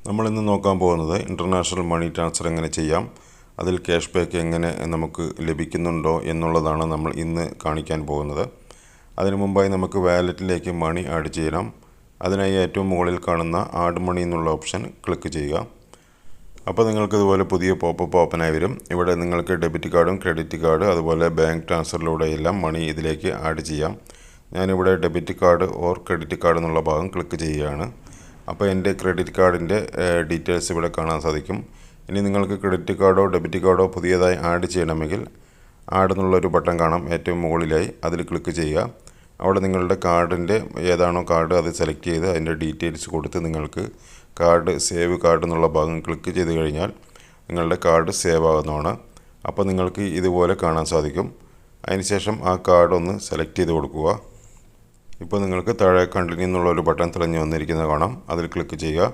നമ്മൾ ഇന്ന് നോക്കാൻ പോകുന്നത് ഇൻ്റർനാഷണൽ മണി ട്രാൻസ്ഫർ എങ്ങനെ ചെയ്യാം, അതിൽ ക്യാഷ് ബാക്ക് എങ്ങനെ നമുക്ക് ലഭിക്കുന്നുണ്ടോ എന്നുള്ളതാണ് നമ്മൾ ഇന്ന് കാണിക്കാൻ പോകുന്നത്. അതിനു മുമ്പായി നമുക്ക് വാലറ്റിലേക്ക് മണി ആഡ് ചെയ്യണം. അതിനായി ഏറ്റവും മുകളിൽ കാണുന്ന ആഡ് മണി എന്നുള്ള ഓപ്ഷൻ ക്ലിക്ക് ചെയ്യുക. അപ്പോൾ നിങ്ങൾക്ക് ഇതുപോലെ പുതിയ പോപ്പപ്പ് ഓപ്പണായി വരും. ഇവിടെ നിങ്ങൾക്ക് ഡെബിറ്റ് കാർഡും ക്രെഡിറ്റ് കാർഡ് അതുപോലെ ബാങ്ക് ട്രാൻസ്ഫറിലൂടെ എല്ലാം മണി ഇതിലേക്ക് ആഡ് ചെയ്യാം. ഞാനിവിടെ debit card or credit card എന്നുള്ള ഭാഗം ക്ലിക്ക് ചെയ്യുകയാണ്. അപ്പോൾ എൻ്റെ ക്രെഡിറ്റ് കാർഡിൻ്റെ ഡീറ്റെയിൽസ് ഇവിടെ കാണാൻ സാധിക്കും. ഇനി നിങ്ങൾക്ക് ക്രെഡിറ്റ് കാർഡോ ഡെബിറ്റ് കാർഡോ പുതിയതായി ആഡ് ചെയ്യണമെങ്കിൽ ആഡ് എന്നുള്ളൊരു ബട്ടൺ കാണാം ഏറ്റവും മുകളിലായി. അതിൽ ക്ലിക്ക് ചെയ്യുക. അവിടെ നിങ്ങളുടെ കാർഡിൻ്റെ ഏതാണോ കാർഡ് അത് സെലക്ട് ചെയ്ത് അതിൻ്റെ ഡീറ്റെയിൽസ് കൊടുത്ത് നിങ്ങൾക്ക് കാർഡ് സേവ് കാർഡ് എന്നുള്ള ഭാഗം ക്ലിക്ക് ചെയ്ത് കഴിഞ്ഞാൽ നിങ്ങളുടെ കാർഡ് സേവ് ആകുന്നതാണ്. അപ്പോൾ നിങ്ങൾക്ക് ഇതുപോലെ കാണാൻ സാധിക്കും. അതിനുശേഷം ആ കാർഡ് ഒന്ന് സെലക്ട് ചെയ്ത് കൊടുക്കുക. ഇപ്പോൾ നിങ്ങൾക്ക് താഴെ കണ്ടിന്യൂ എന്നുള്ള ഒരു ബട്ടൺ തെളിഞ്ഞു വന്നിരിക്കുന്നത് കാണാം. അതിൽ ക്ലിക്ക് ചെയ്യുക.